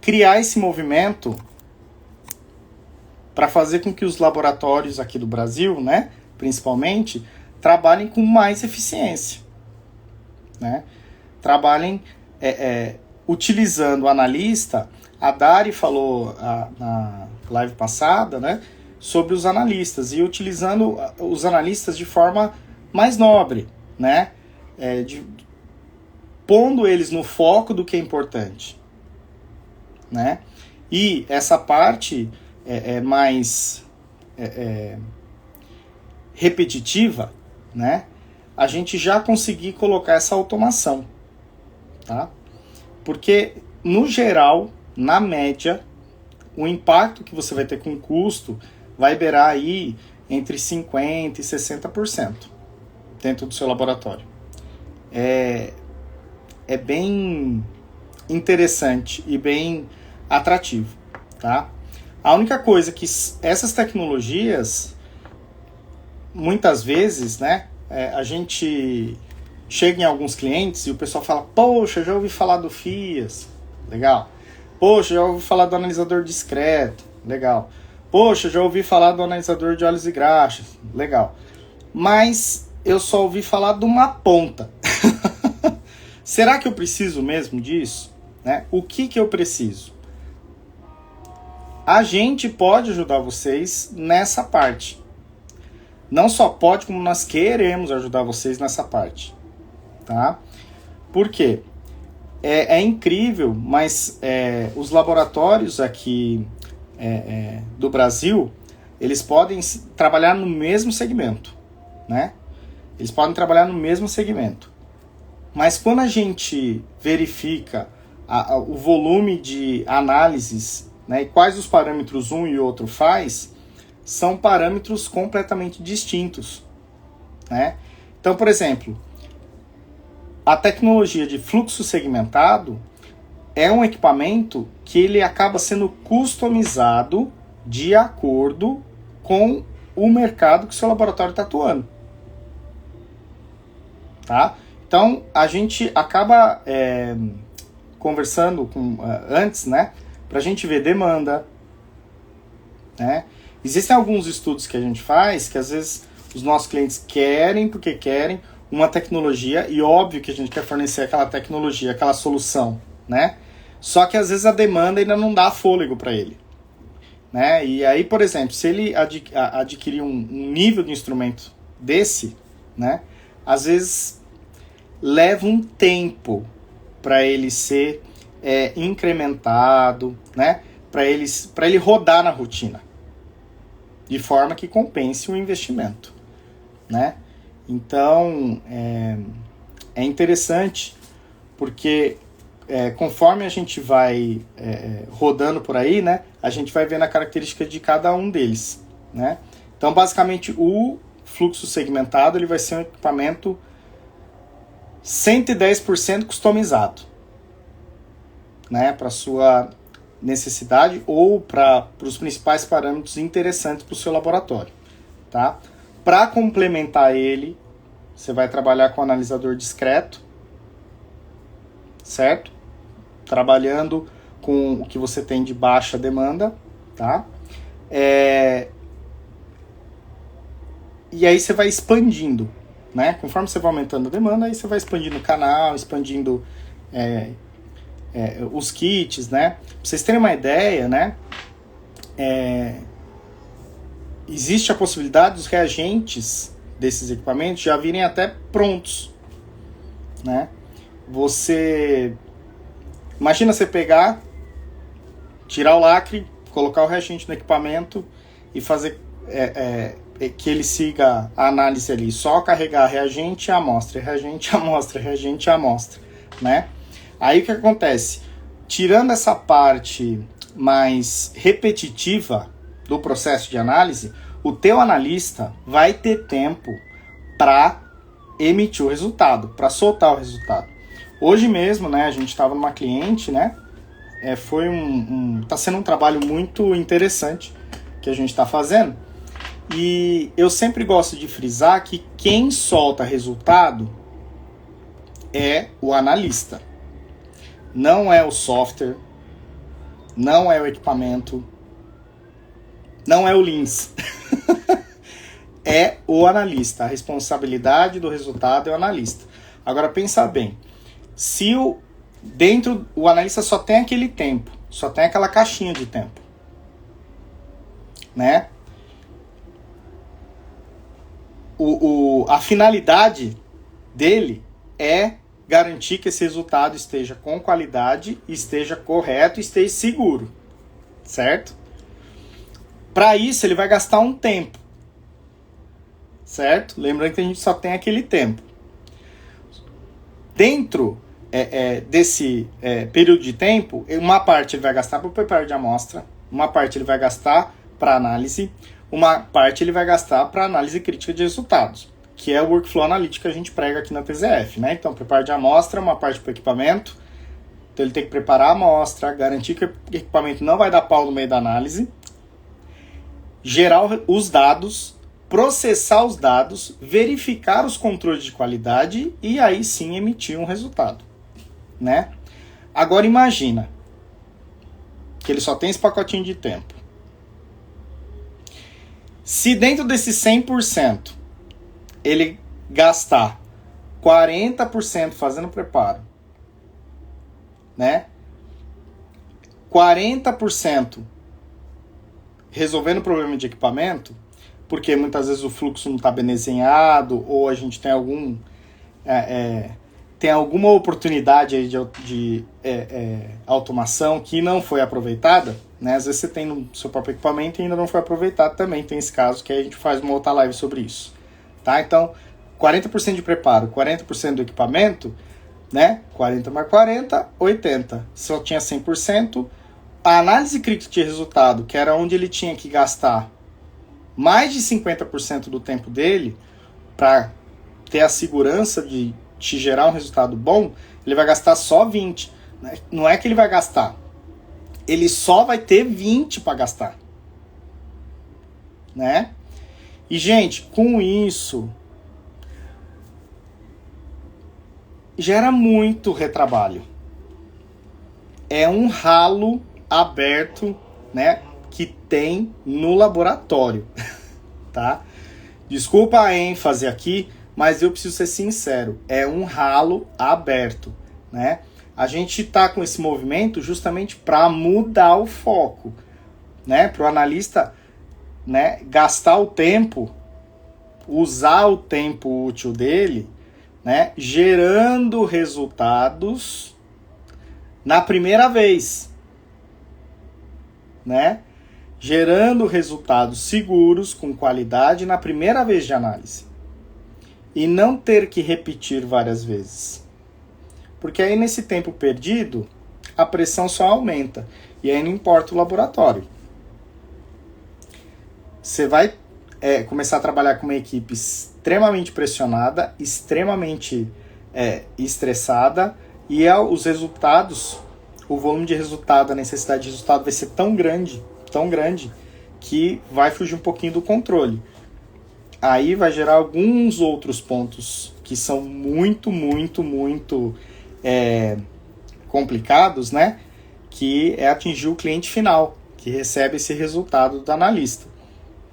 criar esse movimento para fazer com que os laboratórios aqui do Brasil, né, principalmente, trabalhem com mais eficiência, né? Trabalhem utilizando o analista. A Dari falou na live passada, né, sobre os analistas, e utilizando os analistas de forma mais nobre, né, pondo eles no foco do que é importante, né? E essa parte mais repetitiva, né, a gente já conseguir colocar essa automação, tá? Porque, no geral, na média, o impacto que você vai ter com o custo vai beirar aí entre 50% e 60% dentro do seu laboratório. É bem interessante e bem atrativo, tá? A única coisa que essas tecnologias, muitas vezes, né, a gente chega em alguns clientes e o pessoal fala: poxa, já ouvi falar do FIAS, legal. Poxa, já ouvi falar do analisador discreto, legal. Poxa, já ouvi falar do analisador de óleos e graxas, legal. Mas eu só ouvi falar de uma ponta. Será que eu preciso mesmo disso? Né? O que eu preciso? A gente pode ajudar vocês nessa parte. Não só pode, como nós queremos ajudar vocês nessa parte. Tá? Por quê? É incrível, mas os laboratórios aqui do Brasil, eles podem trabalhar no mesmo segmento, né? Eles podem trabalhar no mesmo segmento. Mas quando a gente verifica o volume de análises, né, e quais os parâmetros um e outro faz, são parâmetros completamente distintos, né? Então, por exemplo, a tecnologia de fluxo segmentado é um equipamento que ele acaba sendo customizado de acordo com o mercado que o seu laboratório está atuando. Tá? Então, a gente acaba conversando antes, né, para a gente ver demanda, né? Existem alguns estudos que a gente faz que às vezes os nossos clientes querem, porque querem uma tecnologia, e óbvio que a gente quer fornecer aquela tecnologia, aquela solução, né? Só que às vezes a demanda ainda não dá fôlego para ele, né? E aí, por exemplo, se ele adquirir um nível de instrumento desse, né, às vezes leva um tempo para ele ser incrementado, né, para ele rodar na rotina, de forma que compense o investimento, né? Então, é interessante, porque conforme a gente vai rodando por aí, né, a gente vai vendo a característica de cada um deles, né? Então, basicamente, o fluxo segmentado ele vai ser um equipamento 110% customizado, né, para sua necessidade ou para os principais parâmetros interessantes para o seu laboratório, tá? Para complementar ele, você vai trabalhar com o analisador discreto, certo? Trabalhando com o que você tem de baixa demanda, tá? E aí você vai expandindo, né? Conforme você vai aumentando a demanda, aí você vai expandindo o canal, expandindo os kits, né? Pra vocês terem uma ideia, né? Existe a possibilidade dos reagentes desses equipamentos já virem até prontos, né? Imagina você pegar, tirar o lacre, colocar o reagente no equipamento e fazer que ele siga a análise ali, só carregar reagente e amostra, reagente e amostra, reagente e amostra, né? Aí o que acontece? Tirando essa parte mais repetitiva do processo de análise, o teu analista vai ter tempo para emitir o resultado, para soltar o resultado. Hoje mesmo, né, a gente estava numa cliente, né, tá sendo um trabalho muito interessante que a gente está fazendo, e eu sempre gosto de frisar que quem solta resultado é o analista, não é o software, não é o equipamento, não é o Leans. É o analista. A responsabilidade do resultado é o analista. Agora, pensa bem. Se o analista só tem aquele tempo, só tem aquela caixinha de tempo, né? A finalidade dele é garantir que esse resultado esteja com qualidade, esteja correto, esteja seguro, certo? Para isso, ele vai gastar um tempo, certo? Lembrando que a gente só tem aquele tempo. Dentro desse período de tempo, uma parte ele vai gastar para o preparo de amostra, uma parte ele vai gastar para análise, uma parte ele vai gastar para análise crítica de resultados, que é o workflow analítico que a gente prega aqui na TZF, né? Então, preparo de amostra, uma parte para o equipamento, então ele tem que preparar a amostra, garantir que o equipamento não vai dar pau no meio da análise, gerar os dados, processar os dados, verificar os controles de qualidade e aí sim emitir um resultado, né? Agora imagina que ele só tem esse pacotinho de tempo. Se dentro desse 100% ele gastar 40% fazendo preparo, né? 40% resolvendo o problema de equipamento, porque muitas vezes o fluxo não está bem desenhado, ou a gente tem alguma oportunidade aí de automação que não foi aproveitada, né? Às vezes você tem no seu próprio equipamento e ainda não foi aproveitado também, tem esse caso que aí a gente faz uma outra live sobre isso, tá? Então, 40% de preparo, 40% do equipamento, né? 40 mais 40, 80. Só tinha 100%. A análise crítica de resultado, que era onde ele tinha que gastar mais de 50% do tempo dele para ter a segurança de te gerar um resultado bom, ele vai gastar só 20. Não é que ele vai gastar. Ele só vai ter 20 para gastar. Né? E, gente, com isso, gera muito retrabalho. É um ralo aberto, né, que tem no laboratório, tá? Desculpa a ênfase aqui, mas eu preciso ser sincero, é um ralo aberto, né? A gente tá com esse movimento justamente para mudar o foco, né? Para o analista, né, gastar o tempo, usar o tempo útil dele, né, gerando resultados na primeira vez, né? Gerando resultados seguros, com qualidade, na primeira vez de análise. E não ter que repetir várias vezes. Porque aí, nesse tempo perdido, a pressão só aumenta. E aí não importa o laboratório. Você vai começar a trabalhar com uma equipe extremamente pressionada, extremamente estressada, e os resultados, o volume de resultado, a necessidade de resultado vai ser tão grande, que vai fugir um pouquinho do controle. Aí vai gerar alguns outros pontos que são muito complicados, né? Que é atingir o cliente final, que recebe esse resultado do analista,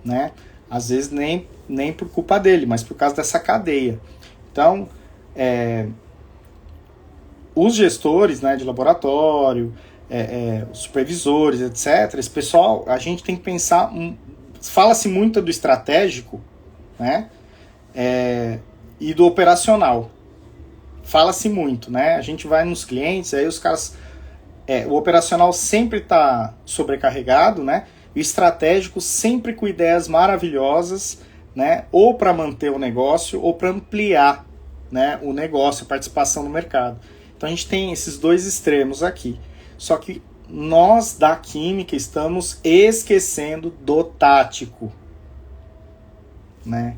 né? Às vezes nem por culpa dele, mas por causa dessa cadeia. Então, os gestores, né, de laboratório, os supervisores, etc., esse pessoal, a gente tem que pensar, fala-se muito do estratégico, né, e do operacional. Fala-se muito, né? A gente vai nos clientes, aí os caras... o operacional sempre está sobrecarregado, né? E o estratégico sempre com ideias maravilhosas, né? Ou para manter o negócio, ou para ampliar, né, o negócio, a participação no mercado. Então a gente tem esses dois extremos aqui. Só que nós da química estamos esquecendo do tático. né?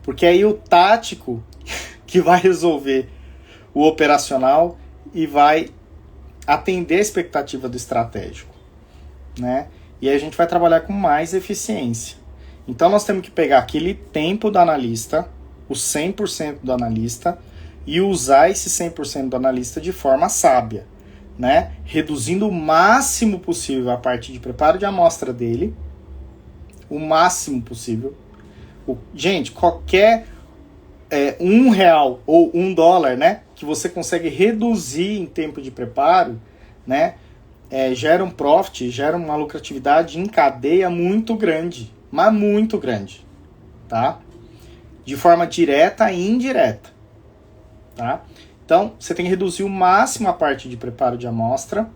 Porque aí o tático que vai resolver o operacional e vai atender a expectativa do estratégico, né? E aí a gente vai trabalhar com mais eficiência. Então nós temos que pegar aquele tempo do analista, o 100% do analista, e usar esse 100% do analista de forma sábia, né? Reduzindo o máximo possível a parte de preparo de amostra dele, o máximo possível. Gente, qualquer R$1 ou $1, né, que você consegue reduzir em tempo de preparo, né, gera um profit, gera uma lucratividade em cadeia muito grande, mas muito grande, tá? De forma direta e indireta, tá? Então, você tem que reduzir o máximo a parte de preparo de amostra,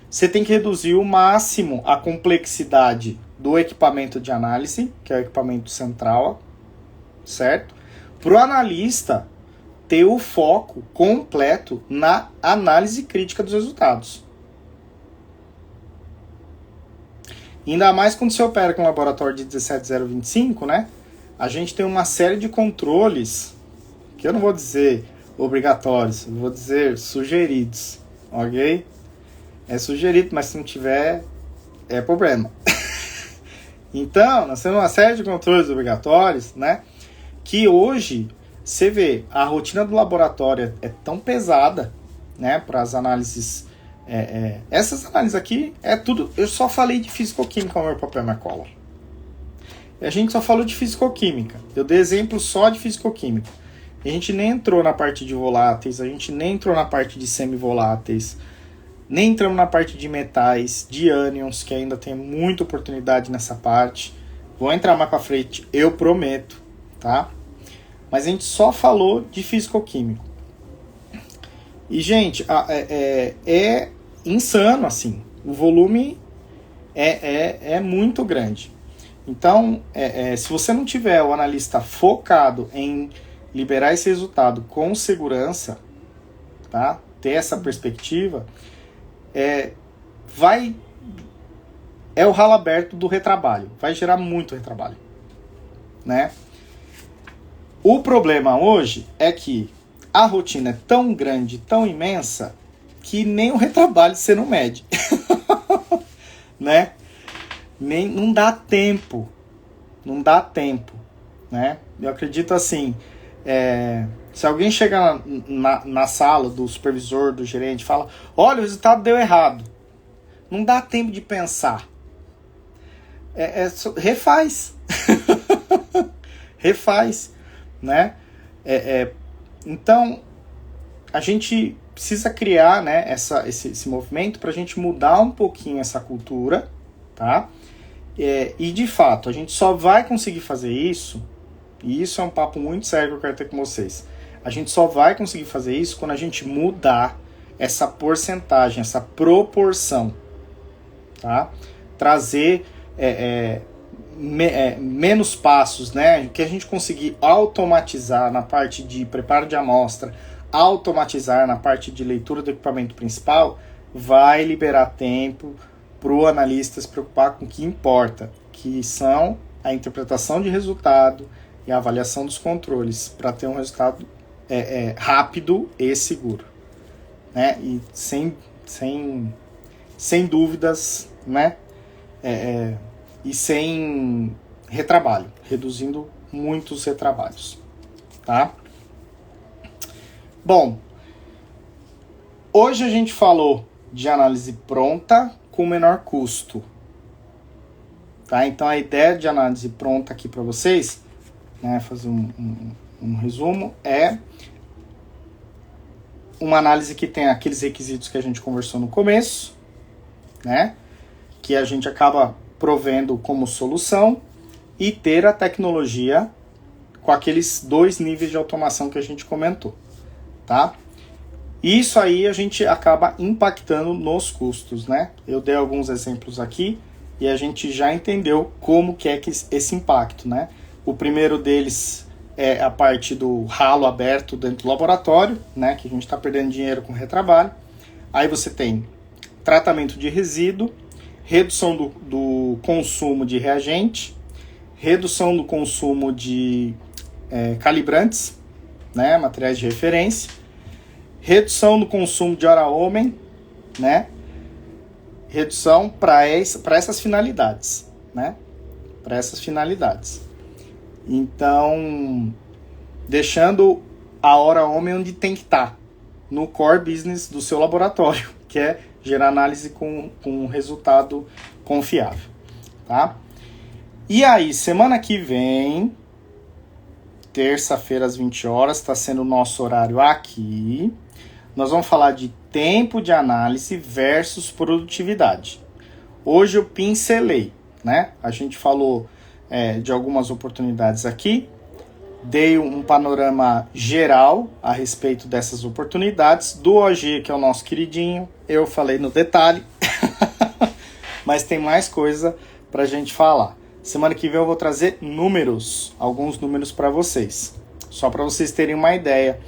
você tem que reduzir o máximo a complexidade do equipamento de análise, que é o equipamento central, certo? Para o analista ter o foco completo na análise crítica dos resultados. Ainda mais quando você opera com um laboratório de 17025, né? A gente tem uma série de controles, que eu não vou dizer obrigatórios, eu vou dizer sugeridos, ok? É sugerido, mas se não tiver, é problema. Então, nós temos uma série de controles obrigatórios, né? Que hoje, você vê, a rotina do laboratório é tão pesada, né? Para as análises. Essas análises aqui é tudo. Eu só falei de fisicoquímica no meu papel na cola. A gente só falou de fisicoquímica. Eu dei exemplo só de fisicoquímica. A gente nem entrou na parte de voláteis, a gente nem entrou na parte de semivoláteis, nem entramos na parte de metais, de ânions, que ainda tem muita oportunidade nessa parte. Vou entrar mais pra frente, eu prometo, tá? Mas a gente só falou de fisicoquímico. E, gente, é insano, assim. O volume é muito grande. Então, se você não tiver o analista focado em liberar esse resultado com segurança, tá? Ter essa perspectiva, é o ralo aberto do retrabalho. Vai gerar muito retrabalho, né? O problema hoje é que a rotina é tão grande, tão imensa, que nem o retrabalho você não mede. Né? Não dá tempo. Não dá tempo. Né? Eu acredito assim, se alguém chega na sala do supervisor, do gerente, e fala, olha, o resultado deu errado. Não dá tempo de pensar. Refaz. Refaz. Né? Então, a gente precisa criar, né, esse movimento para a gente mudar um pouquinho essa cultura, tá? E, de fato, a gente só vai conseguir fazer isso, e isso é um papo muito sério que eu quero ter com vocês, a gente só vai conseguir fazer isso quando a gente mudar essa porcentagem, essa proporção, tá? Trazer menos passos, né? Que a gente conseguir automatizar na parte de preparo de amostra, automatizar na parte de leitura do equipamento principal, vai liberar tempo para o analista se preocupar com o que importa, que são a interpretação de resultado e a avaliação dos controles, para ter um resultado rápido e seguro, né? E sem dúvidas, né? E sem retrabalho, reduzindo muitos retrabalhos, tá? Bom, hoje a gente falou de análise pronta com menor custo, tá? Então a ideia de análise pronta aqui para vocês, né, fazer um resumo, é uma análise que tem aqueles requisitos que a gente conversou no começo, né, que a gente acaba provendo como solução, e ter a tecnologia com aqueles 2 níveis de automação que a gente comentou, tá? Isso aí a gente acaba impactando nos custos, né? Eu dei alguns exemplos aqui e a gente já entendeu como que é esse impacto, né? O primeiro deles é a parte do ralo aberto dentro do laboratório, né? Que a gente está perdendo dinheiro com retrabalho. Aí você tem tratamento de resíduo, redução do consumo de reagente, redução do consumo de calibrantes, né, materiais de referência, redução do consumo de hora homem, né, redução para essas finalidades, né, para essas finalidades. Então, deixando a hora homem onde tem que estar, no core business do seu laboratório, que é gerar análise com resultado confiável, tá? E aí, semana que vem, terça-feira às 20 horas, está sendo o nosso horário aqui. Nós vamos falar de tempo de análise versus produtividade. Hoje eu pincelei, né? A gente falou de algumas oportunidades aqui, dei um panorama geral a respeito dessas oportunidades. Do OG, que é o nosso queridinho, eu falei no detalhe, mas tem mais coisa para a gente falar. Semana que vem eu vou trazer alguns números para vocês, só para vocês terem uma ideia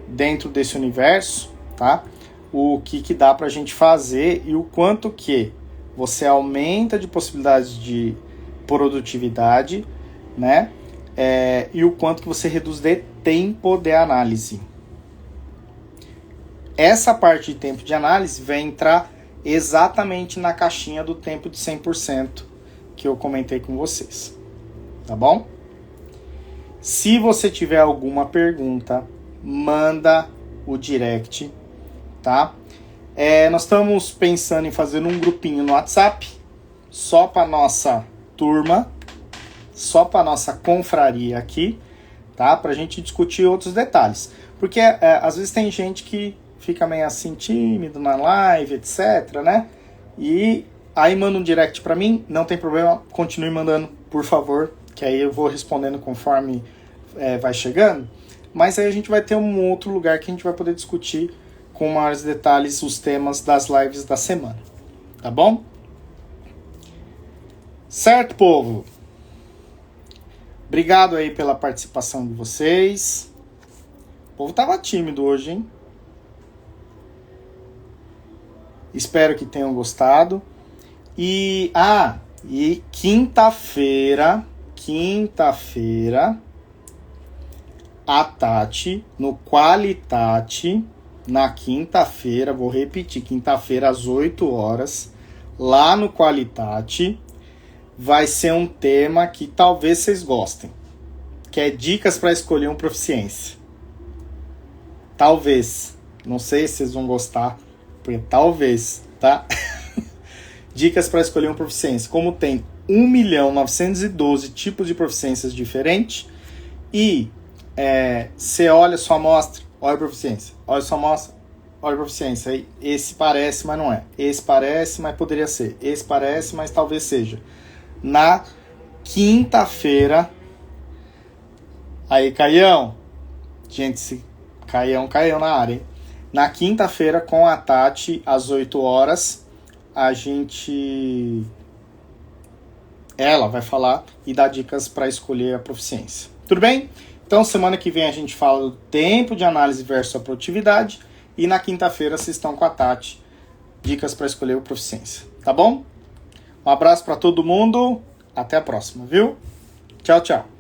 dentro desse universo, tá? O que dá para a gente fazer e o quanto que você aumenta de possibilidades de produtividade, né? E o quanto que você reduz de tempo de análise. Essa parte de tempo de análise vai entrar exatamente na caixinha do tempo de 100% que eu comentei com vocês, tá bom? Se você tiver alguma pergunta, manda o direct, tá? Nós estamos pensando em fazer um grupinho no WhatsApp, só para nossa turma, só para nossa confraria aqui, tá? Pra gente discutir outros detalhes. Porque às vezes tem gente que fica meio assim tímido na live, etc, né? E aí manda um direct pra mim, não tem problema, continue mandando, por favor, que aí eu vou respondendo conforme vai chegando. Mas aí a gente vai ter um outro lugar que a gente vai poder discutir com maiores detalhes os temas das lives da semana, tá bom? Certo, povo? Obrigado aí pela participação de vocês. O povo tava tímido hoje, hein? Espero que tenham gostado. E quinta-feira, a Tati, no Qualitate, na quinta-feira, vou repetir, quinta-feira às 8 horas, lá no Qualitate, vai ser um tema que talvez vocês gostem, que é dicas para escolher um proficiência. Talvez, não sei se vocês vão gostar, porque talvez, tá? Dicas para escolher um proficiência. Como tem 1.912 tipos de proficiências diferentes e você olha sua amostra, olha a proficiência, olha sua amostra, olha a proficiência. Aí, esse parece, mas não é. Esse parece, mas poderia ser. Esse parece, mas talvez seja. Na quinta-feira, aí Caião, gente, Caião na área, hein? Na quinta-feira com a Tati, às 8 horas, ela vai falar e dar dicas para escolher a proficiência. Tudo bem? Então, semana que vem a gente fala do tempo de análise versus a produtividade e na quinta-feira vocês estão com a Tati, dicas para escolher a proficiência. Tá bom? Um abraço para todo mundo. Até a próxima, viu? Tchau, tchau.